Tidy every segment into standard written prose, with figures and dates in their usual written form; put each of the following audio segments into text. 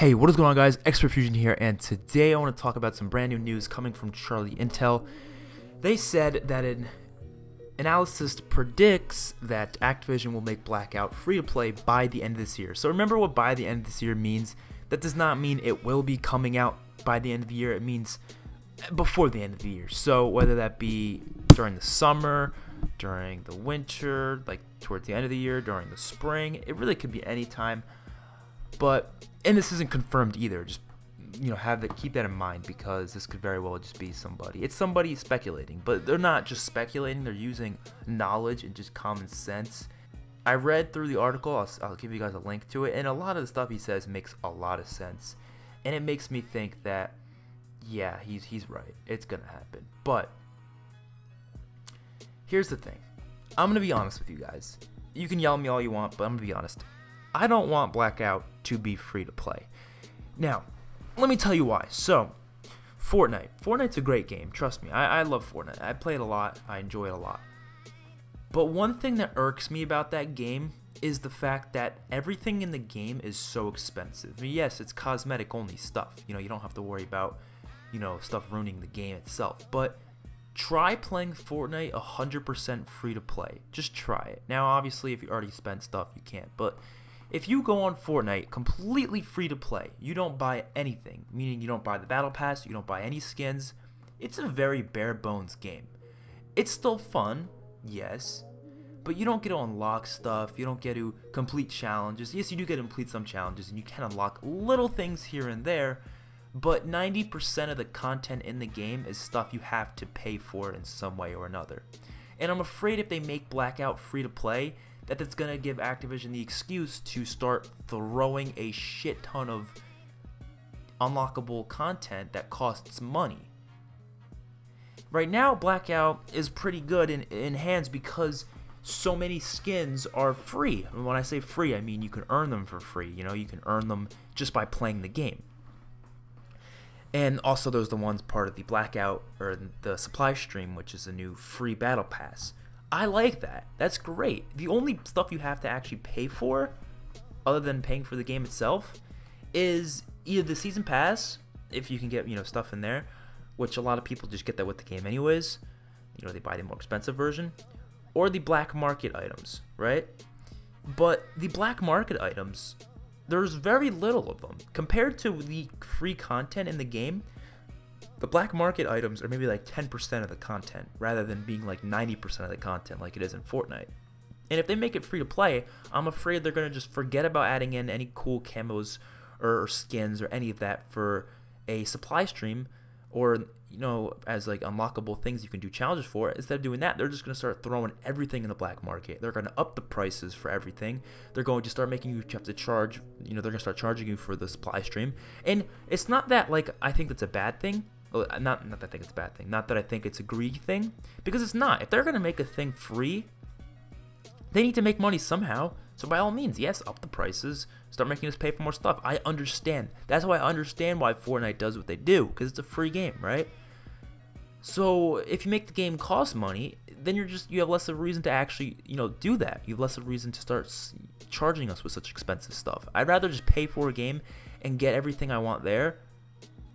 Hey, what is going on, guys? XpertFusion here, and today I want to talk about some brand new news coming from Charlie Intel. They said that an analysis predicts that Activision will make Blackout free to play by the end of this year. So remember what by the end of this year means. That does not mean it will be coming out by the end of the year. It means before the end of the year. So whether that be during the summer, during the winter, like towards the end of the year, during the spring, it really could be any time. And this isn't confirmed either. Just keep that in mind, because this could very well just be somebody. It's somebody speculating, but they're not just speculating. They're using knowledge and just common sense. I read through the article. I'll give you guys a link to it, and a lot of the stuff he says makes a lot of sense, and it makes me think that yeah, he's right. It's gonna happen. But here's the thing. I'm gonna be honest with you guys. You can yell at me all you want, but I'm gonna be honest. I don't want Blackout to be free to play. Now, let me tell you why. So, Fortnite's a great game. Trust me, I love Fortnite. I play it a lot. I enjoy it a lot. But one thing that irks me about that game is the fact that everything in the game is so expensive. I mean, yes, it's cosmetic only stuff. You don't have to worry about, stuff ruining the game itself. But try playing Fortnite 100% free to play. Just try it. Now, obviously, if you already spent stuff, you can't. But if you go on Fortnite completely free to play, you don't buy anything, meaning you don't buy the battle pass, you don't buy any skins, it's a very bare bones game. It's still fun, yes, but you don't get to unlock stuff, you don't get to complete challenges. Yes, you do get to complete some challenges, and you can unlock little things here and there, but 90% of the content in the game is stuff you have to pay for in some way or another. And I'm afraid if they make Blackout free to play, that's going to give Activision the excuse to start throwing a shit ton of unlockable content that costs money. Right now, Blackout is pretty good in hands because so many skins are free. And when I say free, I mean you can earn them for free. You can earn them just by playing the game. And also there's the ones part of the Blackout, or the supply stream, which is a new free battle pass. I like that. That's great. The only stuff you have to actually pay for, other than paying for the game itself, is either the season pass, if you can get stuff in there, which a lot of people just get that with the game anyways. They buy the more expensive version, or the black market items, right? But the black market items, there's very little of them compared to the free content in the game. The black market items are maybe like 10% of the content, rather than being like 90% of the content like it is in Fortnite. And if they make it free to play, I'm afraid they're going to just forget about adding in any cool camos or skins or any of that for a supply stream, or as like unlockable things you can do challenges for. Instead of doing that, they're just going to start throwing everything in the black market. They're going to up the prices for everything. They're going to start making you have to charge, they're going to start charging you for the supply stream. And it's not that like I think that's a bad thing. Not that I think it's a bad thing. Not that I think it's a greedy thing, because it's not. If they're going to make a thing free, they need to make money somehow. So by all means, yes, up the prices, start making us pay for more stuff. I understand. That's why I understand why Fortnite does what they do, because it's a free game, right? So if you make the game cost money, then you have less of a reason to actually, do that. You have less of a reason to start charging us with such expensive stuff. I'd rather just pay for a game and get everything I want there,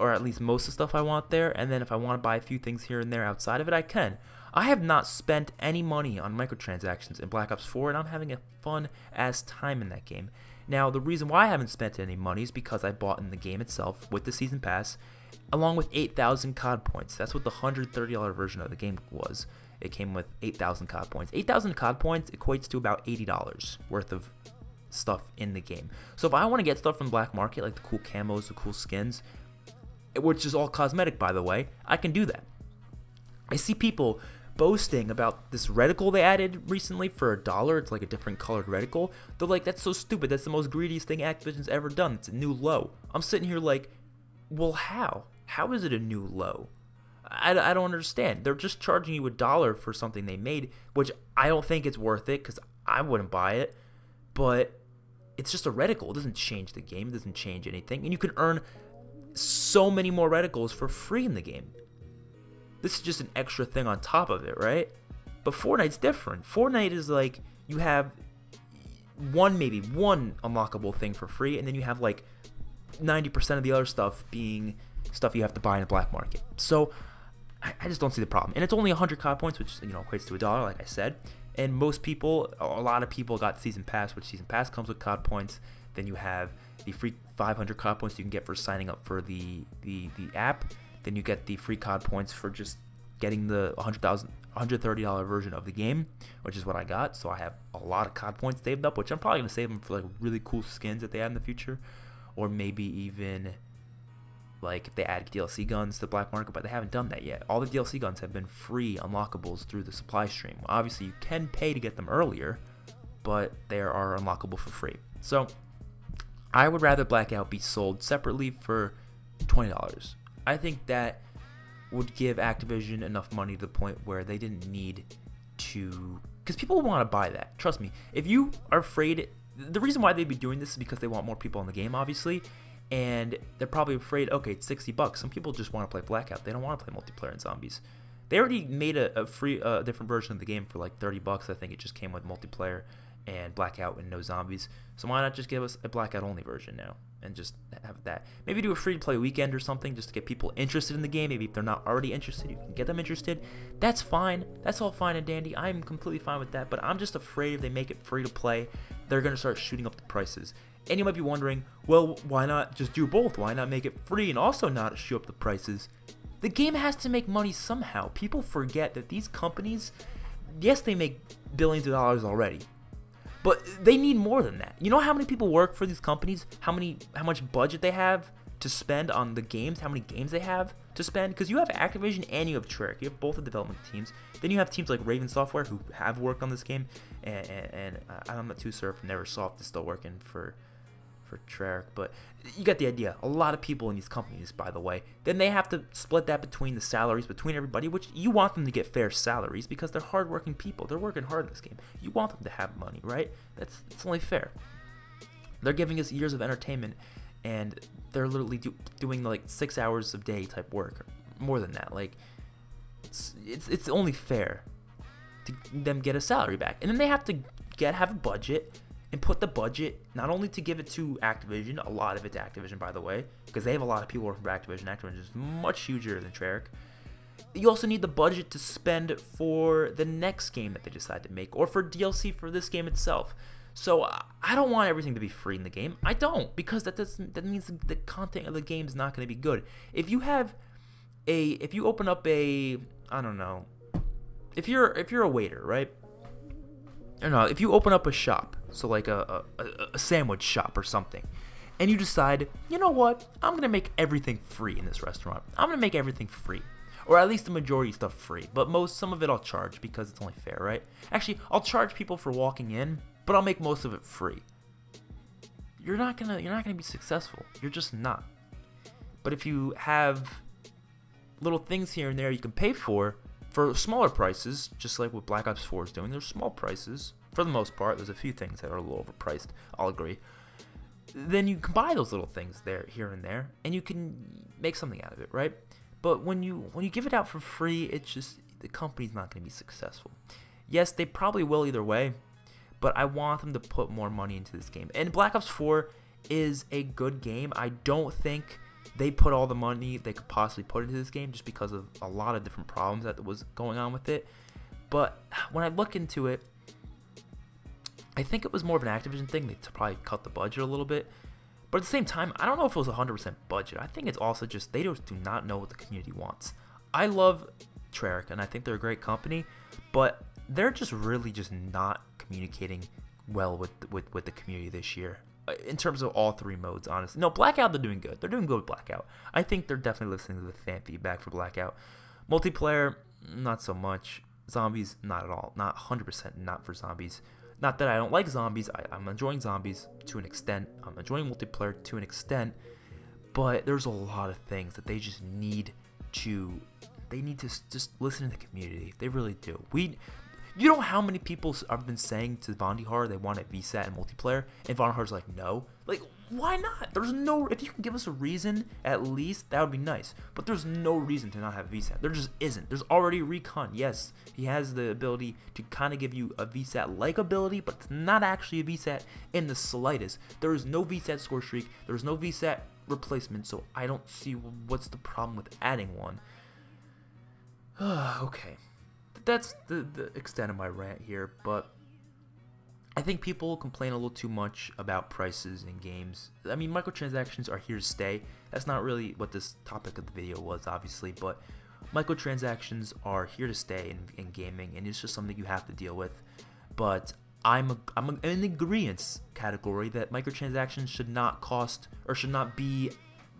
or at least most of the stuff I want there, and then if I want to buy a few things here and there outside of it, I can. I have not spent any money on microtransactions in Black Ops 4, and I'm having a fun-ass time in that game. Now, the reason why I haven't spent any money is because I bought in the game itself with the Season Pass, along with 8,000 COD points. That's what the $130 version of the game was. It came with 8,000 COD points. 8,000 COD points equates to about $80 worth of stuff in the game. So if I want to get stuff from the black market, like the cool camos, the cool skins, which is all cosmetic, by the way, I can do that. I see people boasting about this reticle they added recently for $1. It's like a different colored reticle. They're like, that's so stupid. That's the most greediest thing Activision's ever done. It's a new low. I'm sitting here like, well, how? How is it a new low? I don't understand. They're just charging you $1 for something they made, which I don't think it's worth it, because I wouldn't buy it. But it's just a reticle. It doesn't change the game. It doesn't change anything. And you can earn so many more reticles for free in the game. This is just an extra thing on top of it, right? But Fortnite's different. Fortnite is like, you have maybe one unlockable thing for free, and then you have like 90% of the other stuff being stuff you have to buy in the black market. So I just don't see the problem. And it's only 100 COD points, which equates to $1, like I said. And most people, a lot of people got Season Pass, which Season Pass comes with COD points. Then you have the free 500 COD points you can get for signing up for the app. Then you get the free COD points for just getting the $130 version of the game, which is what I got. So I have a lot of COD points saved up, which I'm probably going to save them for like really cool skins that they have in the future. Or maybe even like if they add DLC guns to the black market, but they haven't done that yet. All the DLC guns have been free unlockables through the supply stream. Obviously, you can pay to get them earlier, but they are unlockable for free. So I would rather Blackout be sold separately for $20. I think that would give Activision enough money to the point where they didn't need to, because people want to buy that. Trust me, if you are afraid, the reason why they'd be doing this is because they want more people in the game, obviously. And they're probably afraid, okay, it's $60. Some people just want to play Blackout. They don't want to play multiplayer and zombies. They already made a free, different version of the game for like $30. I think it just came with multiplayer and Blackout and no zombies. So why not just give us a Blackout only version now and just have that? Maybe do a free to play weekend or something just to get people interested in the game. Maybe if they're not already interested, you can get them interested. That's fine. That's all fine and dandy. I'm completely fine with that. But I'm just afraid if they make it free to play, they're going to start shooting up the prices. And you might be wondering, well, why not just do both? Why not make it free and also not shoot up the prices? The game has to make money somehow. People forget that these companies, yes, they make billions of dollars already, but they need more than that. You know how many people work for these companies? How much budget they have to spend on the games? How many games they have to spend? Because you have Activision and you have Treyarch. You have both the development teams. Then you have teams like Raven Software who have worked on this game, and I'm not too sure if Neversoft is still working for Treyarch, but you get the idea. A lot of people in these companies, by the way, then they have to split that between the salaries between everybody, which you want them to get fair salaries because they're hardworking people. They're working hard in this game. You want them to have money, right? It's only fair. They're giving us years of entertainment, and they're literally doing like 6 hours a day type work, or more than that. Like it's only fair to them get a salary back, and then they have to have a budget. And put the budget, not only to give it to Activision, a lot of it to Activision, by the way, because they have a lot of people working for Activision. Activision is much huger than Treyarch. You also need the budget to spend for the next game that they decide to make, or for DLC for this game itself. So I don't want everything to be free in the game. I don't, because that means the content of the game is not going to be good. If you open up I don't know, if you're a waiter, right? Or no, if you open up a shop, so like a sandwich shop or something, and you decide, you know what, I'm going to make everything free in this restaurant. I'm going to make everything free. Or at least the majority of stuff free. But some of it I'll charge because it's only fair, right? Actually, I'll charge people for walking in, but I'll make most of it free. You're not gonna be successful. You're just not. But if you have little things here and there you can pay for smaller prices, just like what Black Ops 4 is doing. There's small prices for the most part. There's a few things that are a little overpriced, I'll agree. Then you can buy those little things here and there, and you can make something out of it, right? But when you give it out for free, it's just the company's not going to be successful. Yes, they probably will either way, but I want them to put more money into this game. And Black Ops 4 is a good game. I don't think they put all the money they could possibly put into this game just because of a lot of different problems that was going on with it. But when I look into it, I think it was more of an Activision thing. They probably cut the budget a little bit. But at the same time, I don't know if it was 100% budget. I think it's also just they just do not know what the community wants. I love Treyarch, and I think they're a great company, but they're just really just not communicating well with the community this year. In terms of all three modes, honestly. No, Blackout, they're doing good. They're doing good with Blackout. I think they're definitely listening to the fan feedback for Blackout. Multiplayer, not so much. Zombies, not at all. Not 100% not for zombies. Not that I don't like zombies. I'm enjoying zombies to an extent. I'm enjoying multiplayer to an extent. But there's a lot of things that they just need to... They need to just listen to the community. They really do. You know how many people have been saying to Vandihar they want a VSAT and multiplayer, and Vandihar's like, no? Like, why not? There's no... If you can give us a reason, at least, that would be nice. But there's no reason to not have a VSAT. There just isn't. There's already Recon. Yes, he has the ability to kind of give you a VSAT-like ability, but it's not actually a VSAT in the slightest. There is no VSAT score streak. There's no VSAT replacement, so I don't see what's the problem with adding one. Okay, that's the extent of my rant here, but I think people complain a little too much about prices in games. I mean, microtransactions are here to stay. That's not really what this topic of the video was, obviously, but microtransactions are here to stay in gaming, and it's just something you have to deal with. But I'm in the agreeance category that microtransactions should not cost, or should not be,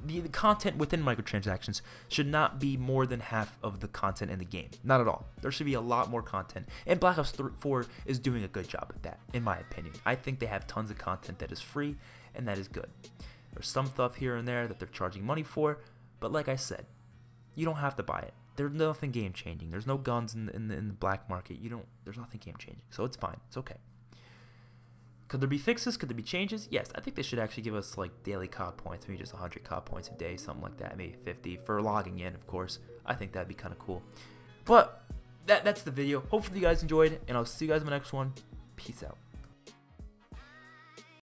the content within microtransactions should not be more than half of the content in the game. Not at all. There should be a lot more content, and Black Ops 4 is doing a good job at that, in my opinion. I think they have tons of content that is free, and that is good. There's some stuff here and there that they're charging money for, but like I said, you don't have to buy it. There's nothing game changing. There's no guns in the black market. There's nothing game changing, so it's fine. It's okay. Could there be fixes? Could there be changes? Yes, I think they should actually give us like daily COD points, maybe just 100 COD points a day, something like that, maybe 50 for logging in, of course. I think that'd be kind of cool. But that's the video. Hopefully you guys enjoyed, and I'll see you guys in the next one. Peace out.